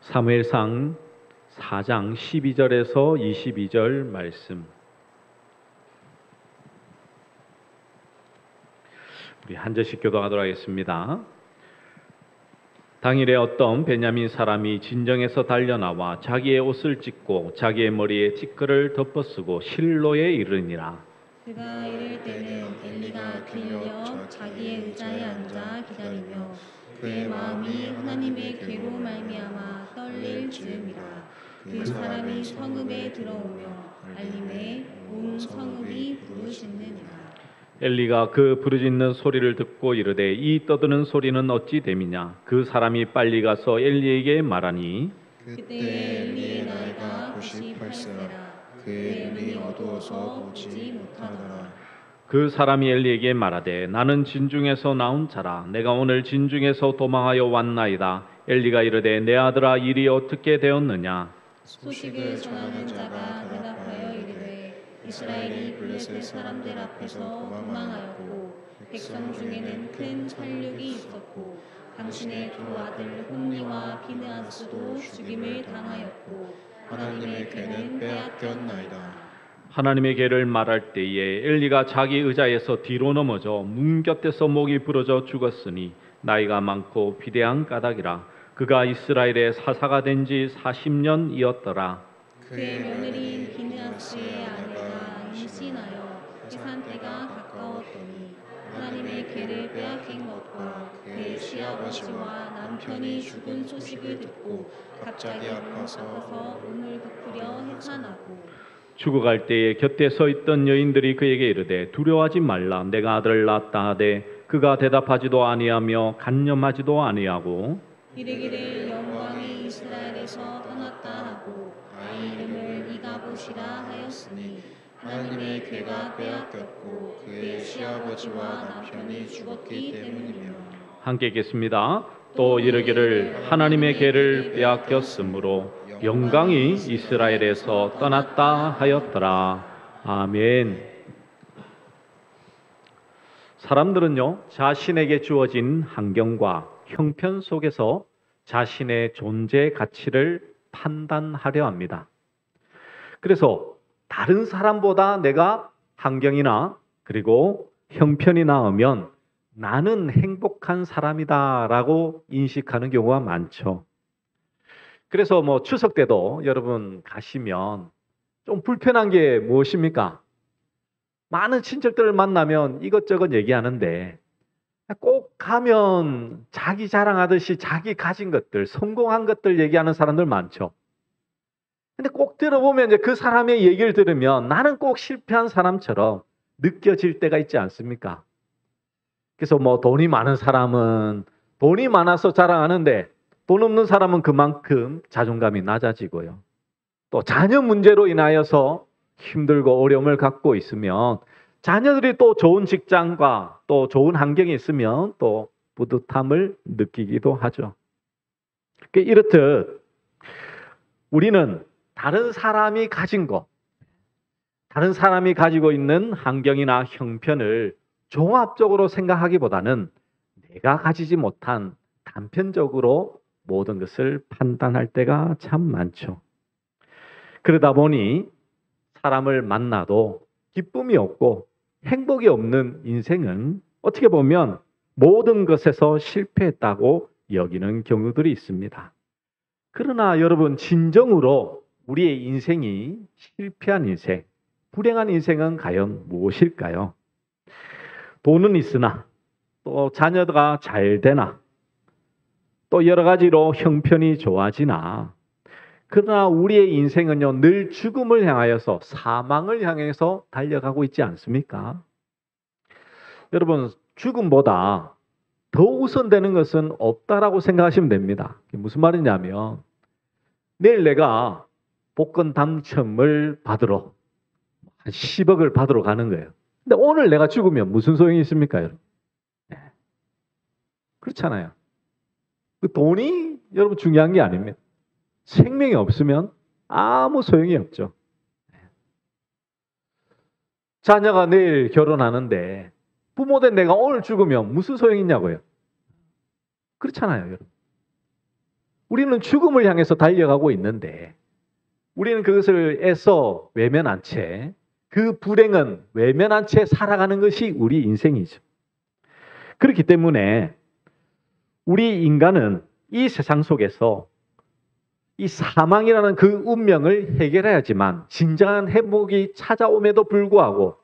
사무엘상 4장 12절에서 22절 말씀. 우리 한 절씩 교도하도록 하겠습니다. 당일에 어떤 베냐민 사람이 진정에서 달려나와 자기의 옷을 찢고 자기의 머리에 찌끌을 덮어쓰고 실로에 이르니라. 그가 이를 때는 엘리가 길려 자기의 의자에 앉아 기다리며 그의 마음이 하나님의 괴로 말미암아 떨릴 즈음이라. 그 사람이 성읍에 들어오며 알림에 온 성읍이 부르짖느니라. 엘리가 그 부르짖는 소리를 듣고 이르되 이 떠드는 소리는 어찌 됨이냐. 그 사람이 빨리 가서 엘리에게 말하니 그때 엘리의 나이가 98세라. 그의 눈이 어두워서 보지 못하더라. 그 사람이 엘리에게 말하되 나는 진중에서 나온 자라. 내가 오늘 진중에서 도망하여 왔나이다. 엘리가 이르되 내 아들아 일이 어떻게 되었느냐. 소식을 전하는 자가 대답하여 이르되 이스라엘이 블레셋 사람들 앞에서 도망하였고 백성 중에는 큰 살육이 있었고 당신의 두 아들 홈니와 비느하스도 죽임을 당하였고 하나님의 괴는 빼앗겼나이다. 하나님의 괴를 말할 때에 엘리가 자기 의자에서 뒤로 넘어져 문 곁에서 목이 부러져 죽었으니 나이가 많고 비대한 까닭이라. 그가 이스라엘의 사사가 된 지 40년이었더라. 그의 며느리인 비느하스의 아내가 임신하여 해산 때가 가까웠더니 하나님의 괴를 빼앗긴 것과 그의 시아버지와 남편이 죽은 소식을 듣고 갑자기 아파서 몸을 부풀려 해산하고 죽어갈 때에 곁에 서 있던 여인들이 그에게 이르되 두려워하지 말라. 내가 아들을 낳았다 하되 그가 대답하지도 아니하며 간념하지도 아니하고 이르기를 영광이 이스라엘에서 떠났다 하고 아이 이름을 이가봇이라 하였으니 하나님의 괴가 빼앗겼고 그의 시아버지와 남편이 죽었기 때문이며. 함께 읽겠습니다. 또 이르기를 하나님의 괴를 빼앗겼으므로 영광이 이스라엘에서 떠났다 하였더라. 아멘. 사람들은요, 자신에게 주어진 환경과 형편 속에서 자신의 존재 가치를 판단하려 합니다. 그래서 다른 사람보다 내가 환경이나 그리고 형편이 나으면 나는 행복한 사람이다라고 인식하는 경우가 많죠. 그래서 추석 때도 여러분 가시면 좀 불편한 게 무엇입니까? 많은 친척들을 만나면 이것저것 얘기하는데 꼭 가면 자기 자랑하듯이 자기 가진 것들, 성공한 것들 얘기하는 사람들 많죠. 근데 꼭 들어보면 이제 그 사람의 얘기를 들으면 나는 꼭 실패한 사람처럼 느껴질 때가 있지 않습니까? 그래서 돈이 많은 사람은 돈이 많아서 자랑하는데 돈 없는 사람은 그만큼 자존감이 낮아지고요. 또 자녀 문제로 인하여서 힘들고 어려움을 갖고 있으면 자녀들이 또 좋은 직장과 또 좋은 환경이 있으면 또 뿌듯함을 느끼기도 하죠. 이렇듯 우리는 다른 사람이 가진 것, 다른 사람이 가지고 있는 환경이나 형편을 종합적으로 생각하기보다는 내가 가지지 못한 단편적으로 모든 것을 판단할 때가 참 많죠. 그러다 보니 사람을 만나도 기쁨이 없고 행복이 없는 인생은 어떻게 보면 모든 것에서 실패했다고 여기는 경우들이 있습니다. 그러나 여러분, 진정으로 우리의 인생이 실패한 인생, 불행한 인생은 과연 무엇일까요? 돈은 있으나 또 자녀가 잘 되나 또 여러 가지로 형편이 좋아지나 그러나 우리의 인생은요 늘 죽음을 향하여서 사망을 향해서 달려가고 있지 않습니까? 여러분, 죽음보다 더 우선되는 것은 없다라고 생각하시면 됩니다. 무슨 말이냐면 내일 내가 복권 당첨을 받으러 한 10억을 받으러 가는 거예요. 근데 오늘 내가 죽으면 무슨 소용이 있습니까, 여러분? 네. 그렇잖아요. 그 돈이 여러분 중요한 게 아닙니다. 생명이 없으면 아무 소용이 없죠. 자녀가 내일 결혼하는데 부모된 내가 오늘 죽으면 무슨 소용이 있냐고요. 그렇잖아요, 여러분. 우리는 죽음을 향해서 달려가고 있는데 우리는 그것을 애써 외면한 채, 그 불행은 외면한 채 살아가는 것이 우리 인생이죠. 그렇기 때문에 우리 인간은 이 세상 속에서 이 사망이라는 그 운명을 해결해야지만 진정한 행복이 찾아옴에도 불구하고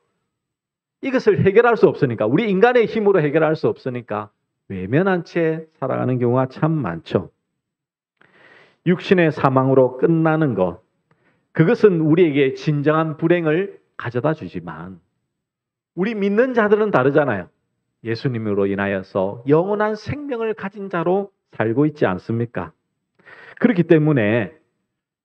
이것을 해결할 수 없으니까, 우리 인간의 힘으로 해결할 수 없으니까 외면한 채 살아가는 경우가 참 많죠. 육신의 사망으로 끝나는 것, 그것은 우리에게 진정한 불행을 가져다 주지만 우리 믿는 자들은 다르잖아요. 예수님으로 인하여서 영원한 생명을 가진 자로 살고 있지 않습니까? 그렇기 때문에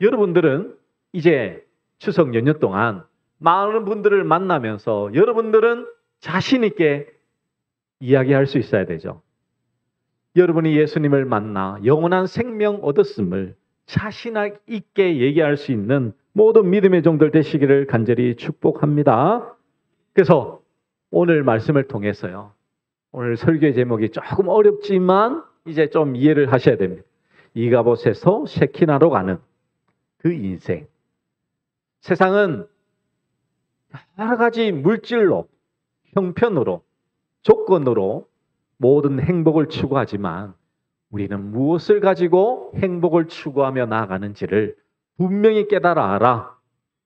여러분들은 이제 추석 연휴 동안 많은 분들을 만나면서 여러분들은 자신 있게 이야기할 수 있어야 되죠. 여러분이 예수님을 만나 영원한 생명 얻었음을 자신 있게 얘기할 수 있는 모든 믿음의 종들 되시기를 간절히 축복합니다. 그래서 오늘 말씀을 통해서요, 오늘 설교의 제목이 조금 어렵지만 이제 좀 이해를 하셔야 됩니다. 이가봇에서 셰키나로 가는 그 인생. 세상은 여러 가지 물질로, 형편으로, 조건으로 모든 행복을 추구하지만 우리는 무엇을 가지고 행복을 추구하며 나아가는지를 분명히 깨달아 알아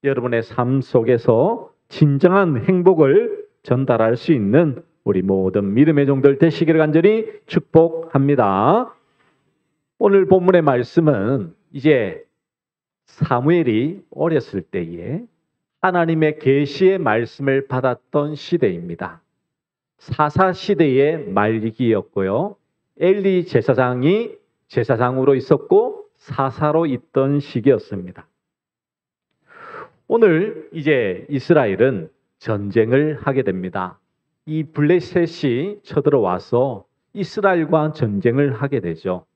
여러분의 삶 속에서 진정한 행복을 전달할 수 있는 우리 모든 믿음의 종들 되시기를 간절히 축복합니다. 오늘 본문의 말씀은 이제 사무엘이 어렸을 때에 하나님의 계시의 말씀을 받았던 시대입니다. 사사 시대의 말기였고요. 엘리 제사장이 제사장으로 있었고 사사로 있던 시기였습니다. 오늘 이제 이스라엘은 전쟁을 하게 됩니다. 이 블레셋이 쳐들어와서 이스라엘과 전쟁을 하게 되죠.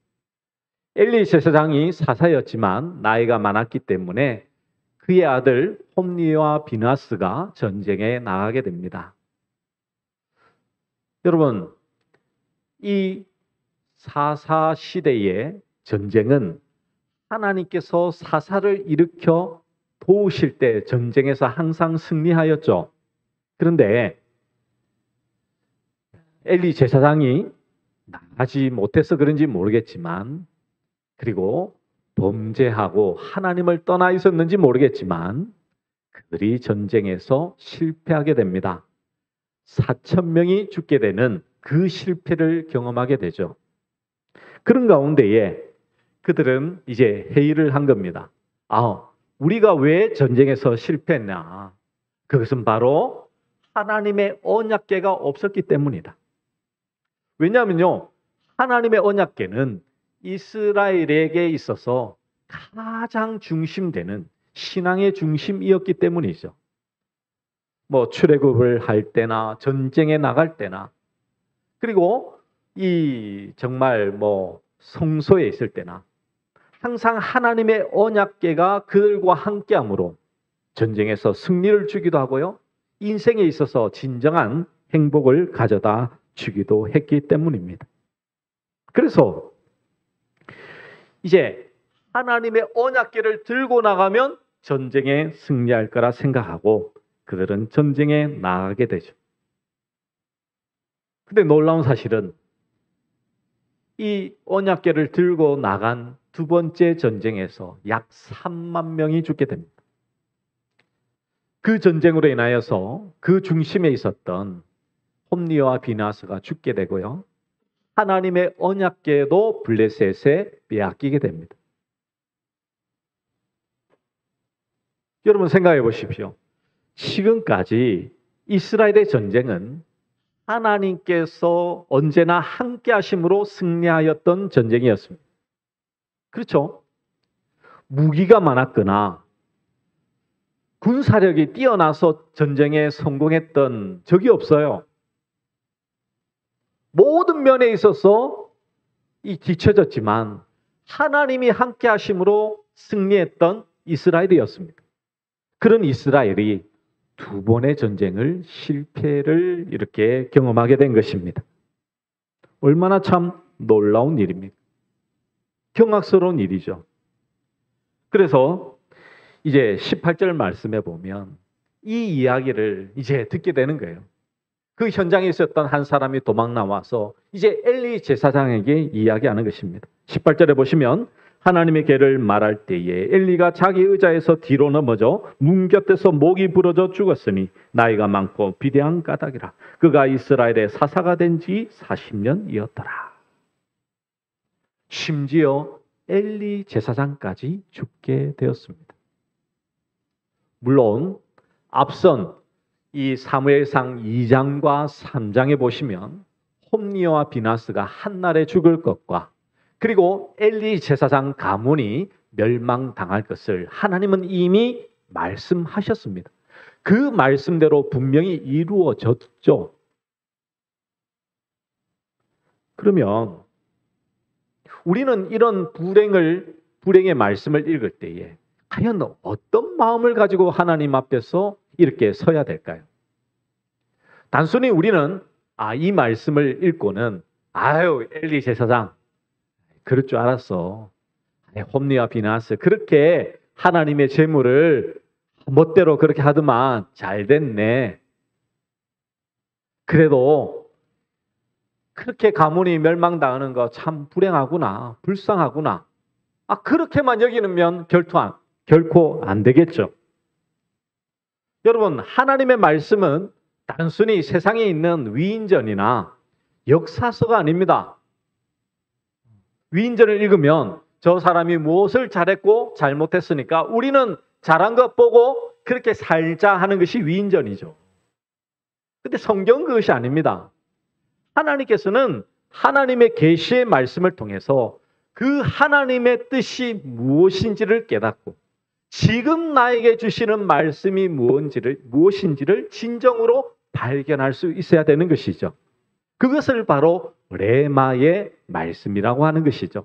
엘리 제사장이 사사였지만 나이가 많았기 때문에 그의 아들 홈니와 비나스가 전쟁에 나가게 됩니다. 여러분, 이 사사 시대의 전쟁은 하나님께서 사사를 일으켜 도우실 때 전쟁에서 항상 승리하였죠. 그런데 엘리 제사장이 나가지 못해서 그런지 모르겠지만, 그리고 범죄하고 하나님을 떠나 있었는지 모르겠지만 그들이 전쟁에서 실패하게 됩니다. 4,000명이 죽게 되는 그 실패를 경험하게 되죠. 그런 가운데에 그들은 이제 회의를 한 겁니다. 우리가 왜 전쟁에서 실패했나? 그것은 바로 하나님의 언약궤가 없었기 때문이다. 왜냐하면요, 하나님의 언약궤는 이스라엘에게 있어서 가장 중심되는 신앙의 중심이었기 때문이죠. 출애굽을 할 때나 전쟁에 나갈 때나, 그리고 이 정말 성소에 있을 때나 항상 하나님의 언약궤가 그들과 함께함으로 전쟁에서 승리를 주기도 하고요, 인생에 있어서 진정한 행복을 가져다 주기도 했기 때문입니다. 그래서 이제 하나님의 언약궤를 들고 나가면 전쟁에 승리할 거라 생각하고 그들은 전쟁에 나가게 되죠. 근데 놀라운 사실은 이 언약궤를 들고 나간 두 번째 전쟁에서 약 3만 명이 죽게 됩니다. 그 전쟁으로 인하여서 그 중심에 있었던 홈니와 비나스가 죽게 되고요, 하나님의 언약궤도 블레셋에 빼앗기게 됩니다. 여러분 생각해 보십시오. 지금까지 이스라엘의 전쟁은 하나님께서 언제나 함께 하심으로 승리하였던 전쟁이었습니다. 그렇죠? 무기가 많았거나 군사력이 뛰어나서 전쟁에 성공했던 적이 없어요. 모든 면에 있어서 뒤처졌지만 하나님이 함께 하심으로 승리했던 이스라엘이었습니다. 그런 이스라엘이 두 번의 전쟁을 실패를 이렇게 경험하게 된 것입니다. 얼마나 참 놀라운 일입니까? 경악스러운 일이죠. 그래서 이제 18절 말씀에 보면 이 이야기를 이제 듣게 되는 거예요. 그 현장에 있었던 한 사람이 도망 나와서 이제 엘리 제사장에게 이야기하는 것입니다. 18절에 보시면 하나님의 계를 말할 때에 엘리가 자기 의자에서 뒤로 넘어져 문 곁에서 목이 부러져 죽었으니 나이가 많고 비대한 까닭이라. 그가 이스라엘의 사사가 된 지 40년이었더라. 심지어 엘리 제사장까지 죽게 되었습니다. 물론 앞선 이 사무엘상 2장과 3장에 보시면 홈리와 비나스가 한날에 죽을 것과 그리고 엘리 제사장 가문이 멸망당할 것을 하나님은 이미 말씀하셨습니다. 그 말씀대로 분명히 이루어졌죠. 그러면 우리는 이런 불행의 말씀을 읽을 때에 과연 어떤 마음을 가지고 하나님 앞에서 이렇게 서야 될까요? 단순히 우리는 이 말씀을 읽고는 엘리 제사장 그럴 줄 알았어. 홈리와 비나스 그렇게 하나님의 재물을 멋대로 그렇게 하더만 잘 됐네. 그래도 그렇게 가문이 멸망당하는 거 참 불행하구나, 불쌍하구나. 그렇게만 여기면 결코 안 되겠죠. 여러분, 하나님의 말씀은 단순히 세상에 있는 위인전이나 역사서가 아닙니다. 위인전을 읽으면 저 사람이 무엇을 잘했고 잘못했으니까 우리는 잘한 것 보고 그렇게 살자 하는 것이 위인전이죠. 근데 성경은 그것이 아닙니다. 하나님께서는 하나님의 계시의 말씀을 통해서 그 하나님의 뜻이 무엇인지를 깨닫고 지금 나에게 주시는 말씀이 무엇인지를 진정으로 발견할 수 있어야 되는 것이죠. 그것을 바로 레마의 말씀이라고 하는 것이죠.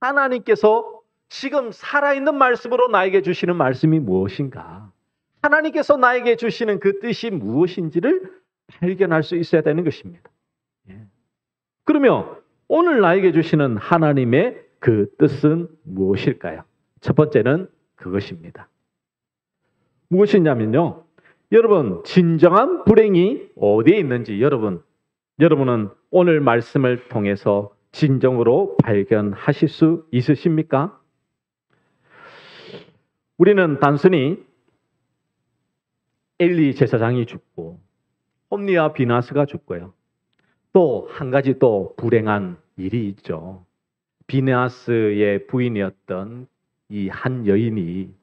하나님께서 지금 살아있는 말씀으로 나에게 주시는 말씀이 무엇인가? 하나님께서 나에게 주시는 그 뜻이 무엇인지를 발견할 수 있어야 되는 것입니다. 그러면 오늘 나에게 주시는 하나님의 그 뜻은 무엇일까요? 첫 번째는 그것입니다. 무엇이냐면요. 여러분, 진정한 불행이 어디에 있는지 여러분은 오늘 말씀을 통해서 진정으로 발견하실 수 있으십니까? 우리는 단순히 엘리 제사장이 죽고 홈리와 비나스가 죽고요. 또 한 가지 또 불행한 일이 있죠. 비나스의 부인이었던 이 한 여인이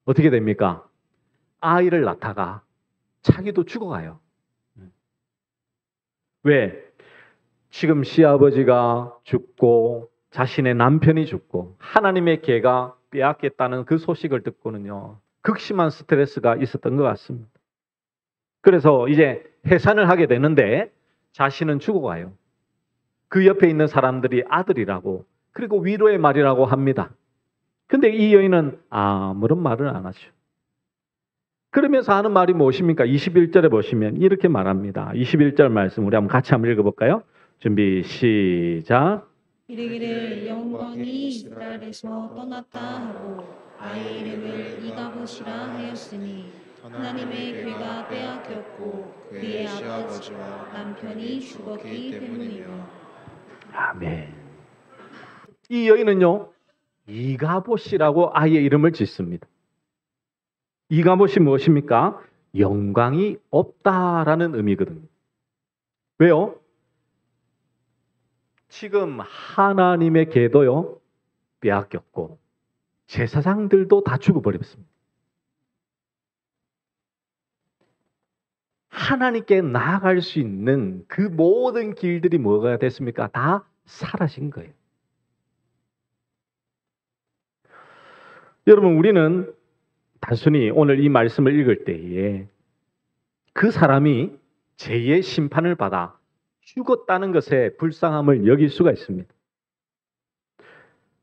어떻게 됩니까? 아이를 낳다가 자기도 죽어가요. 왜? 지금 시아버지가 죽고 자신의 남편이 죽고 하나님의 계가 빼앗겼다는 그 소식을 듣고는요. 극심한 스트레스가 있었던 것 같습니다. 그래서 이제 해산을 하게 되는데 자신은 죽어가요. 그 옆에 있는 사람들이 아들이라고 그리고 위로의 말이라고 합니다. 근데 이 여인은 아무런 말을 안 하죠. 그러면서 하는 말이 무엇입니까? 21절에 보시면 이렇게 말합니다. 21절 말씀 우리 같이 한번 읽어볼까요? 준비 시작. 이르기를 영광이 이스라엘에서 떠났다 하고 아이 이름을 이가봇이라 하였으니 하나님의 괴가 빼앗겼고 그의 아버지와 남편이 죽었기 때문이며. 아멘. 이 여인은요 이가봇이라고 아이의 이름을 짓습니다. 이가봇이 무엇입니까? 영광이 없다라는 의미거든요. 왜요? 지금 하나님의 계도요 빼앗겼고 제사장들도 다 죽어버렸습니다. 하나님께 나아갈 수 있는 그 모든 길들이 뭐가 됐습니까? 다 사라진 거예요. 여러분, 우리는 단순히 오늘 이 말씀을 읽을 때에 그 사람이 죄의 심판을 받아 죽었다는 것에 불쌍함을 여길 수가 있습니다.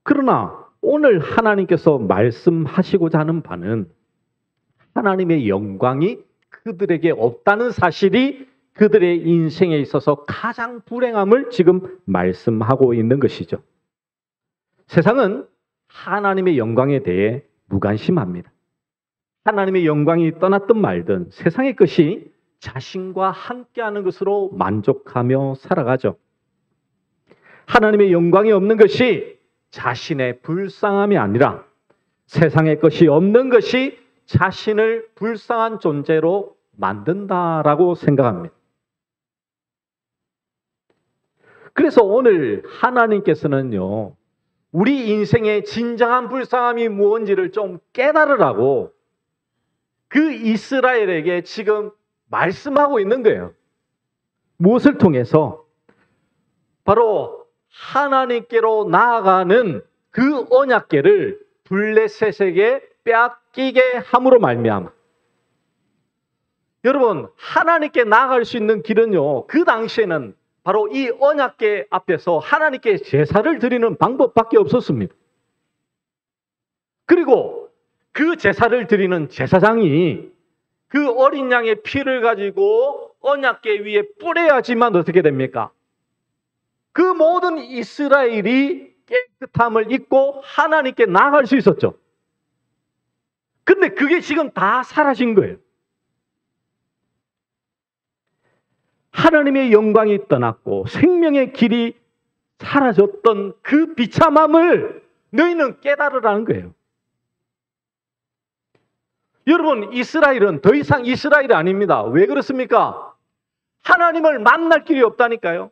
그러나 오늘 하나님께서 말씀하시고자 하는 바는 하나님의 영광이 그들에게 없다는 사실이 그들의 인생에 있어서 가장 불행함을 지금 말씀하고 있는 것이죠. 세상은 하나님의 영광에 대해 무관심합니다. 하나님의 영광이 떠났든 말든 세상의 것이 자신과 함께하는 것으로 만족하며 살아가죠. 하나님의 영광이 없는 것이 자신의 불쌍함이 아니라 세상의 것이 없는 것이 자신을 불쌍한 존재로 만든다라고 생각합니다. 그래서 오늘 하나님께서는요, 우리 인생의 진정한 불쌍함이 무엇인지를 좀 깨달으라고 그 이스라엘에게 지금 말씀하고 있는 거예요. 무엇을 통해서? 바로 하나님께로 나아가는 그 언약궤를 블레셋에게 빼앗기게 함으로 말미암아. 여러분, 하나님께 나아갈 수 있는 길은요, 그 당시에는 바로 이 언약궤 앞에서 하나님께 제사를 드리는 방법밖에 없었습니다. 그리고 그 제사를 드리는 제사장이 그 어린 양의 피를 가지고 언약궤 위에 뿌려야지만 어떻게 됩니까? 그 모든 이스라엘이 깨끗함을 입고 하나님께 나아갈 수 있었죠. 근데 그게 지금 다 사라진 거예요. 하나님의 영광이 떠났고 생명의 길이 사라졌던 그 비참함을 너희는 깨달으라는 거예요. 여러분, 이스라엘은 더 이상 이스라엘이 아닙니다. 왜 그렇습니까? 하나님을 만날 길이 없다니까요.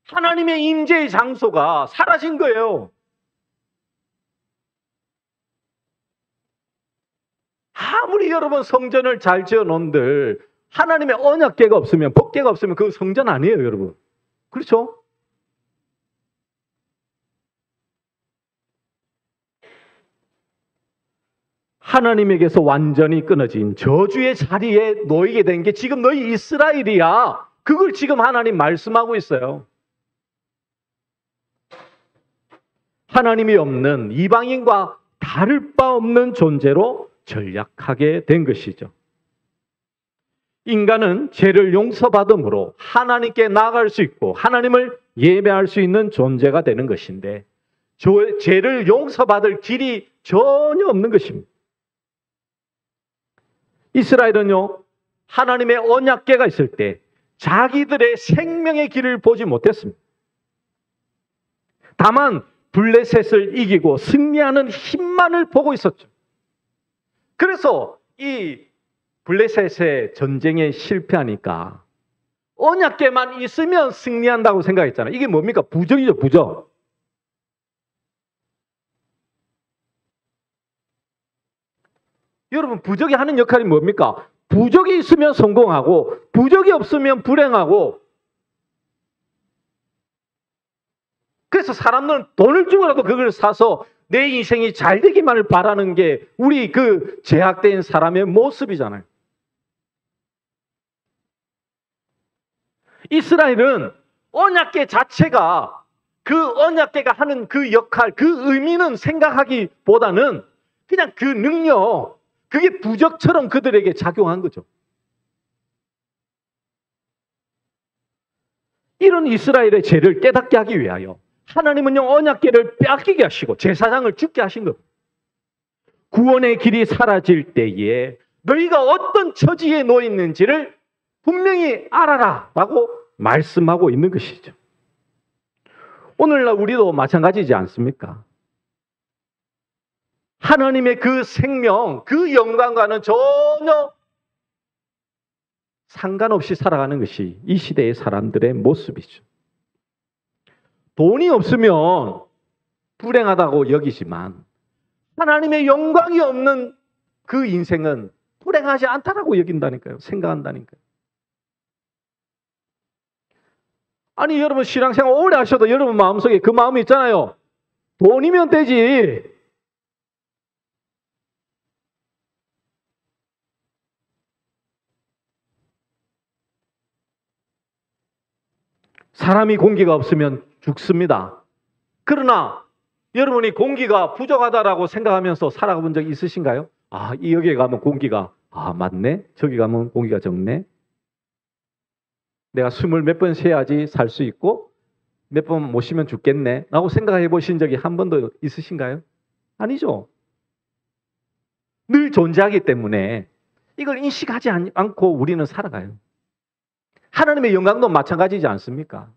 하나님의 임재의 장소가 사라진 거예요. 아무리 여러분 성전을 잘 지어놓은들 하나님의 언약궤가 없으면, 법궤가 없으면 그 성전 아니에요, 여러분. 그렇죠? 하나님에게서 완전히 끊어진 저주의 자리에 놓이게 된 게 지금 너희 이스라엘이야. 그걸 지금 하나님 말씀하고 있어요. 하나님이 없는 이방인과 다를 바 없는 존재로 전락하게 된 것이죠. 인간은 죄를 용서받음으로 하나님께 나아갈 수 있고 하나님을 예배할 수 있는 존재가 되는 것인데 죄를 용서받을 길이 전혀 없는 것입니다. 이스라엘은요, 하나님의 언약궤가 있을 때 자기들의 생명의 길을 보지 못했습니다. 다만 블레셋을 이기고 승리하는 힘만을 보고 있었죠. 그래서 이 블레셋의 전쟁에 실패하니까 언약궤만 있으면 승리한다고 생각했잖아요. 이게 뭡니까? 부정이죠, 부정. 여러분, 부적이 하는 역할이 뭡니까? 부적이 있으면 성공하고 부적이 없으면 불행하고. 그래서 사람들은 돈을 주고라도 그걸 사서 내 인생이 잘 되기만을 바라는 게 우리 그 제약된 사람의 모습이잖아요. 이스라엘은 언약궤 자체가 그 언약궤가 하는 그 역할, 그 의미는 생각하기보다는 그냥 그 능력, 그게 부적처럼 그들에게 작용한 거죠. 이런 이스라엘의 죄를 깨닫게 하기 위하여 하나님은요, 언약궤를 빼앗기게 하시고 제사장을 죽게 하신 겁니다. 구원의 길이 사라질 때에 너희가 어떤 처지에 놓여 있는지를 분명히 알아라 라고 말씀하고 있는 것이죠. 오늘날 우리도 마찬가지지 않습니까? 하나님의 그 생명, 그 영광과는 전혀 상관없이 살아가는 것이 이 시대의 사람들의 모습이죠. 돈이 없으면 불행하다고 여기지만 하나님의 영광이 없는 그 인생은 불행하지 않다라고 여긴다니까요. 생각한다니까요. 아니, 여러분 신앙생활 오래 하셔도 여러분 마음속에 그 마음이 있잖아요. 돈이면 되지. 사람이 공기가 없으면 죽습니다. 그러나 여러분이 공기가 부족하다라고 생각하면서 살아본 적 있으신가요? 아, 여기에 가면 공기가 맞네. 저기 가면 공기가 적네. 내가 숨을 몇 번 쉬어야지 살 수 있고 몇 번 모시면 죽겠네 라고 생각해 보신 적이 한 번도 있으신가요? 아니죠. 늘 존재하기 때문에 이걸 인식하지 않고 우리는 살아가요. 하나님의 영광도 마찬가지지 않습니까?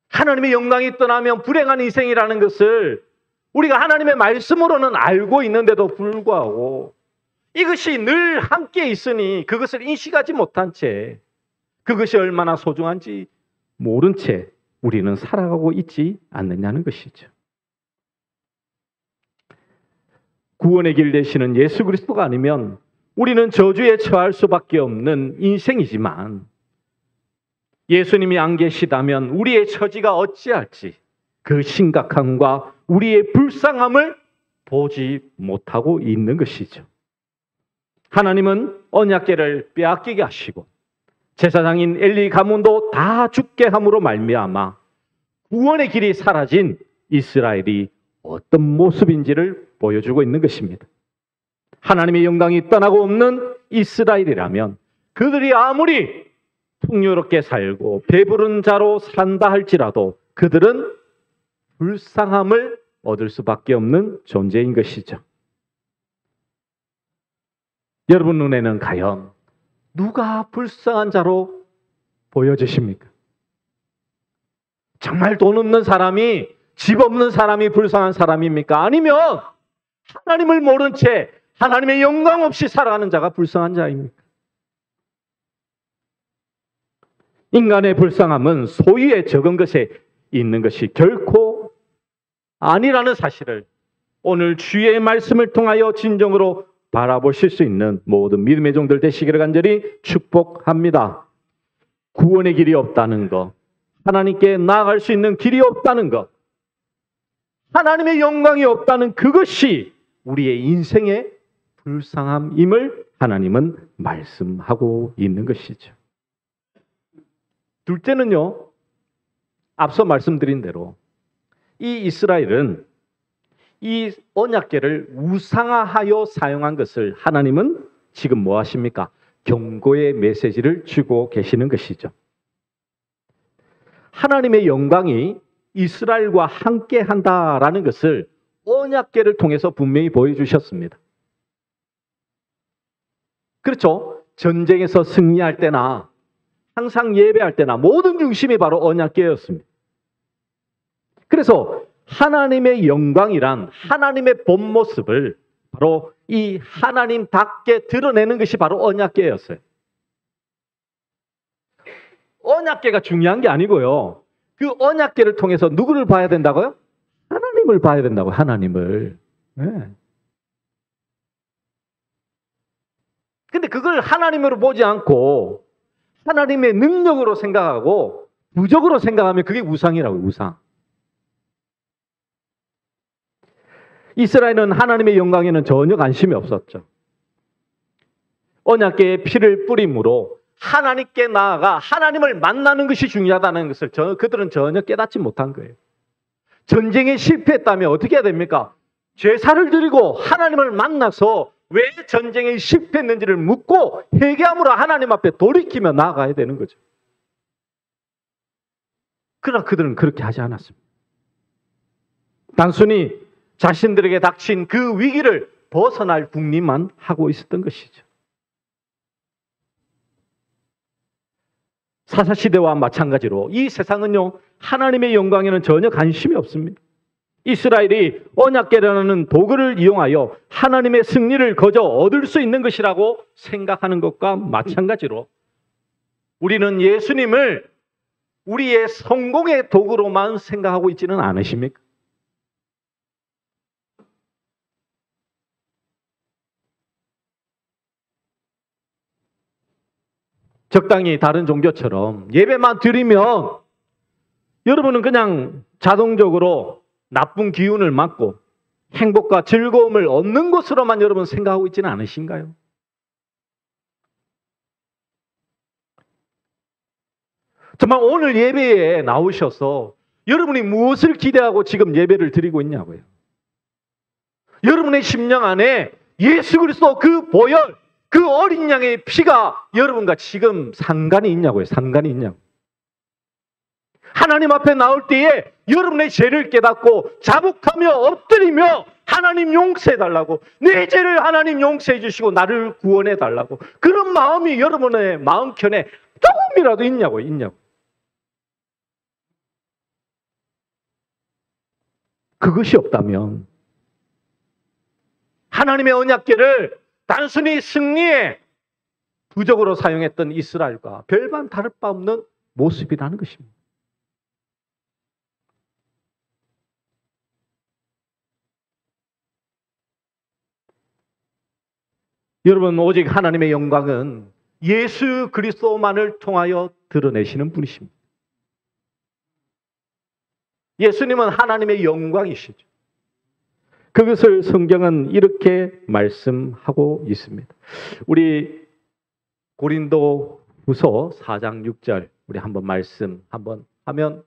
하나님의 영광이 떠나면 불행한 인생이라는 것을 우리가 하나님의 말씀으로는 알고 있는데도 불구하고 이것이 늘 함께 있으니 그것을 인식하지 못한 채 그것이 얼마나 소중한지 모른 채 우리는 살아가고 있지 않느냐는 것이죠. 구원의 길 되시는 예수 그리스도가 아니면 우리는 저주에 처할 수밖에 없는 인생이지만 예수님이 안 계시다면 우리의 처지가 어찌할지 그 심각함과 우리의 불쌍함을 보지 못하고 있는 것이죠. 하나님은 언약궤를 빼앗기게 하시고 제사장인 엘리 가문도 다 죽게 함으로 말미암아 구원의 길이 사라진 이스라엘이 어떤 모습인지를 보여주고 있는 것입니다. 하나님의 영광이 떠나고 없는 이스라엘이라면 그들이 아무리 풍요롭게 살고 배부른 자로 산다 할지라도 그들은 불쌍함을 얻을 수밖에 없는 존재인 것이죠. 여러분 눈에는 과연 누가 불쌍한 자로 보여지십니까? 정말 돈 없는 사람이, 집 없는 사람이 불쌍한 사람입니까? 아니면 하나님을 모른 채 하나님의 영광 없이 살아가는 자가 불쌍한 자입니까? 인간의 불쌍함은 소유에 적은 것에 있는 것이 결코 아니라는 사실을 오늘 주의 말씀을 통하여 진정으로 바라보실 수 있는 모든 믿음의 종들 되시기를 간절히 축복합니다. 구원의 길이 없다는 것, 하나님께 나아갈 수 있는 길이 없다는 것, 하나님의 영광이 없다는 그것이 우리의 인생의 불쌍함임을 하나님은 말씀하고 있는 것이죠. 둘째는요, 앞서 말씀드린 대로 이 이스라엘은 이 언약궤를 우상화하여 사용한 것을 하나님은 지금 뭐 하십니까? 경고의 메시지를 주고 계시는 것이죠. 하나님의 영광이 이스라엘과 함께 한다라는 것을 언약궤를 통해서 분명히 보여주셨습니다. 그렇죠? 전쟁에서 승리할 때나 항상 예배할 때나 모든 중심이 바로 언약궤였습니다. 그래서 하나님의 영광이란 하나님의 본 모습을 바로 이 하나님답게 드러내는 것이 바로 언약궤였어요. 언약궤가 중요한 게 아니고요. 그 언약궤를 통해서 누구를 봐야 된다고요? 하나님을 봐야 된다고요. 하나님을. 네. 근데 그걸 하나님으로 보지 않고 하나님의 능력으로 생각하고 부적으로 생각하면 그게 우상이라고요. 우상. 이스라엘은 하나님의 영광에는 전혀 관심이 없었죠. 언약궤에 피를 뿌림으로 하나님께 나아가 하나님을 만나는 것이 중요하다는 것을 그들은 전혀 깨닫지 못한 거예요. 전쟁에 실패했다면 어떻게 해야 됩니까? 제사를 드리고 하나님을 만나서 왜 전쟁에 실패했는지를 묻고 회개함으로 하나님 앞에 돌이키며 나아가야 되는 거죠. 그러나 그들은 그렇게 하지 않았습니다. 단순히 자신들에게 닥친 그 위기를 벗어날 궁리만 하고 있었던 것이죠. 사사시대와 마찬가지로 이 세상은요, 하나님의 영광에는 전혀 관심이 없습니다. 이스라엘이 언약궤라는 도구를 이용하여 하나님의 승리를 거저 얻을 수 있는 것이라고 생각하는 것과 마찬가지로 우리는 예수님을 우리의 성공의 도구로만 생각하고 있지는 않으십니까? 적당히 다른 종교처럼 예배만 드리면 여러분은 그냥 자동적으로 나쁜 기운을 막고 행복과 즐거움을 얻는 것으로만 여러분 생각하고 있지는 않으신가요? 정말 오늘 예배에 나오셔서 여러분이 무엇을 기대하고 지금 예배를 드리고 있냐고요. 여러분의 심령 안에 예수 그리스도 그 보혈, 그 어린 양의 피가 여러분과 지금 상관이 있냐고요. 상관이 있냐고. 하나님 앞에 나올 때에 여러분의 죄를 깨닫고 자복하며 엎드리며 하나님 용서해달라고, 내 죄를 하나님 용서해 주시고 나를 구원해달라고, 그런 마음이 여러분의 마음편에 조금이라도 있냐고. 그것이 없다면 하나님의 언약궤를 단순히 승리의 부적으로 사용했던 이스라엘과 별반 다를 바 없는 모습이라는 것입니다. 여러분, 오직 하나님의 영광은 예수 그리스도만을 통하여 드러내시는 분이십니다. 예수님은 하나님의 영광이시죠. 그것을 성경은 이렇게 말씀하고 있습니다. 우리 고린도 후서 4장 6절 우리 한번 말씀 한번 하면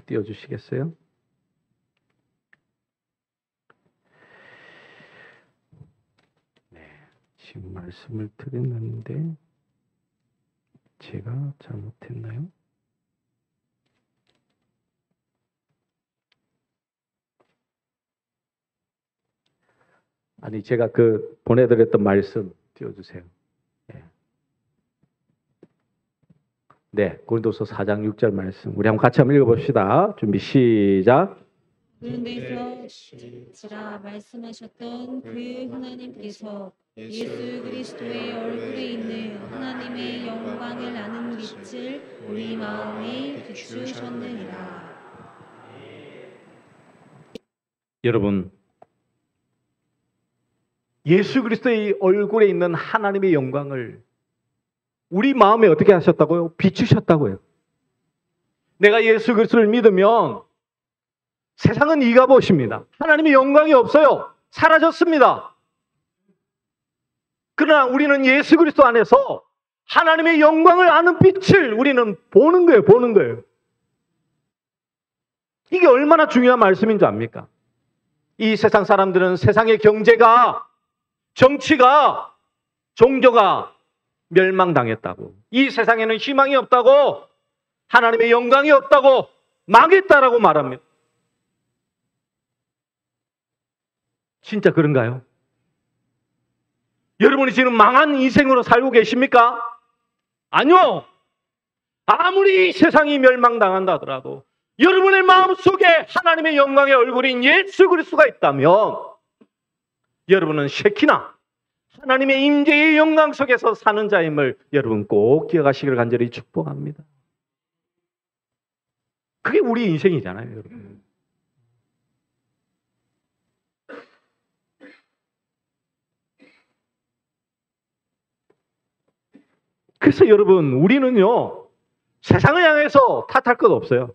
띄워주시겠어요? 네, 지금 말씀을 드렸는데 제가 잘못했나요? 아니, 제가 보내드렸던 말씀 띄워주세요. 네, 고린도서 4장 6절 말씀 우리 한번 같이 한번 읽어봅시다. 준비 시작. 그런 데서 지라 말씀하셨던 그 하나님께서 예수 그리스도의 얼굴에 있는 하나님의 영광을 아는 빛을 우리 마음에 비추셨느니라. 여러분, 예수 그리스도의 얼굴에 있는 하나님의 영광을 우리 마음에 어떻게 하셨다고요? 비추셨다고요. 내가 예수 그리스도를 믿으면 세상은 이가 보십니다. 하나님의 영광이 없어요. 사라졌습니다. 그러나 우리는 예수 그리스도 안에서 하나님의 영광을 아는 빛을 우리는 보는 거예요. 이게 얼마나 중요한 말씀인 줄 압니까? 이 세상 사람들은 세상의 경제가, 정치가, 종교가 멸망당했다고, 이 세상에는 희망이 없다고, 하나님의 영광이 없다고, 망했다라고 말합니다. 진짜 그런가요? 여러분이 지금 망한 인생으로 살고 계십니까? 아니요. 아무리 이 세상이 멸망당한다 하더라도 여러분의 마음속에 하나님의 영광의 얼굴인 예수 그리스도가 있다면 여러분은 쉐키나 하나님의 임재의 영광 속에서 사는 자임을 여러분 꼭 기억하시기를 간절히 축복합니다. 그게 우리 인생이잖아요, 여러분. 그래서 여러분, 우리는요, 세상을 향해서 탓할 것 없어요.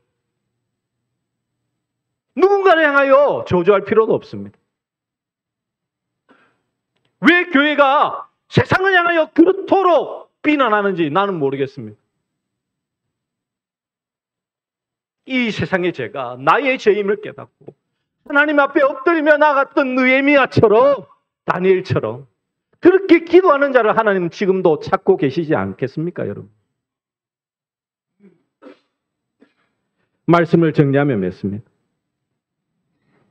누군가를 향하여 저주할 필요도 없습니다. 왜 교회가 세상을 향하여 그렇도록 비난하는지 나는 모르겠습니다. 이 세상의 죄가 나의 죄임을 깨닫고 하나님 앞에 엎드리며 나갔던 느헤미야처럼, 다니엘처럼 그렇게 기도하는 자를 하나님은 지금도 찾고 계시지 않겠습니까, 여러분? 말씀을 정리하면 맺습니다.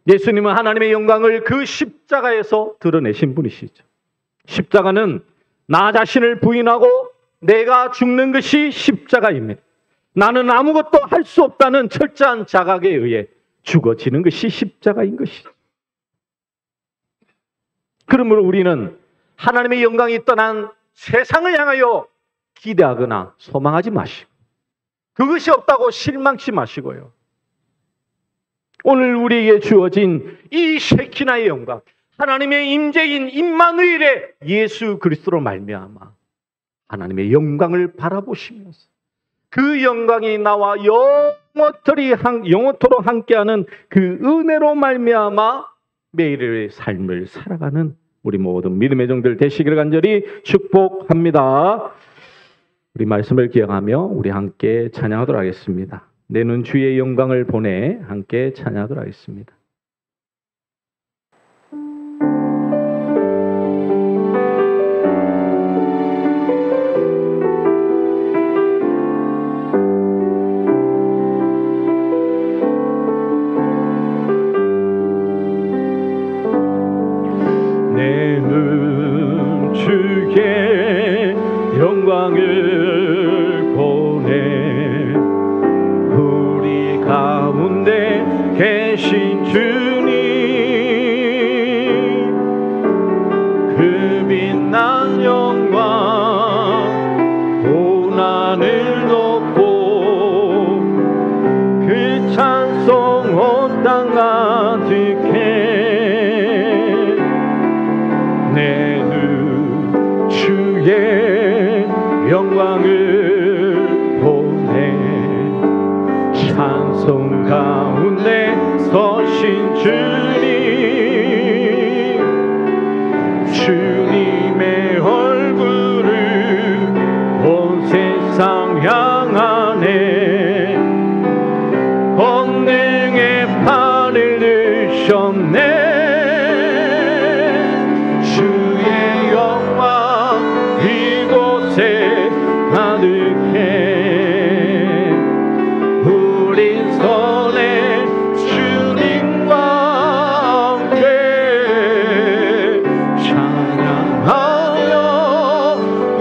예수님은 하나님의 영광을 그 십자가에서 드러내신 분이시죠. 십자가는 나 자신을 부인하고 내가 죽는 것이 십자가입니다. 나는 아무것도 할 수 없다는 철저한 자각에 의해 죽어지는 것이 십자가인 것이죠. 그러므로 우리는 하나님의 영광이 떠난 세상을 향하여 기대하거나 소망하지 마시고, 그것이 없다고 실망치 마시고요. 오늘 우리에게 주어진 이 쉐키나의 영광, 하나님의 임재인 임마누엘의 예수 그리스도로 말미암아 하나님의 영광을 바라보시면서 그 영광이 나와 영원토록 함께하는 그 은혜로 말미암아 매일의 삶을 살아가는 우리 모든 믿음의 종들 되시기를 간절히 축복합니다. 우리 말씀을 기억하며 우리 함께 찬양하도록 하겠습니다. 내는 주의 영광을 보내 함께 찬양하도록 하겠습니다. 되신 주님, 그 빛난 영광 온 하늘 덮고 그 찬송 온 땅 가득해 내 눈 주의 영광을 보네 찬송 가운데 서신 주님의 얼굴을 온 세상 향하네 권능의 팔을 드셨네 주의 영광 이곳에 가득해 우린 손에 주님과 함께 찬양하며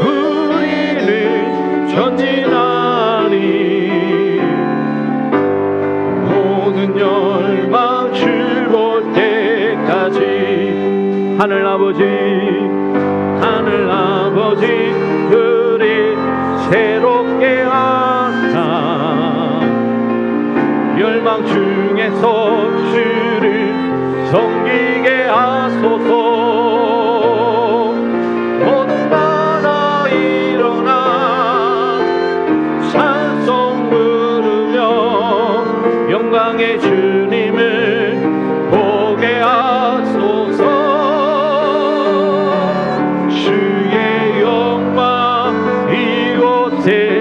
우리는 전진하니 모든 열방 즐거울 때까지 하늘 아버지 그리 새롭게 하사 열방 중에서 주를 섬기게 하소서 모든 나라 일어나 찬송 부르며 영광의 주님을 보게 하소서 주의 영광 이곳에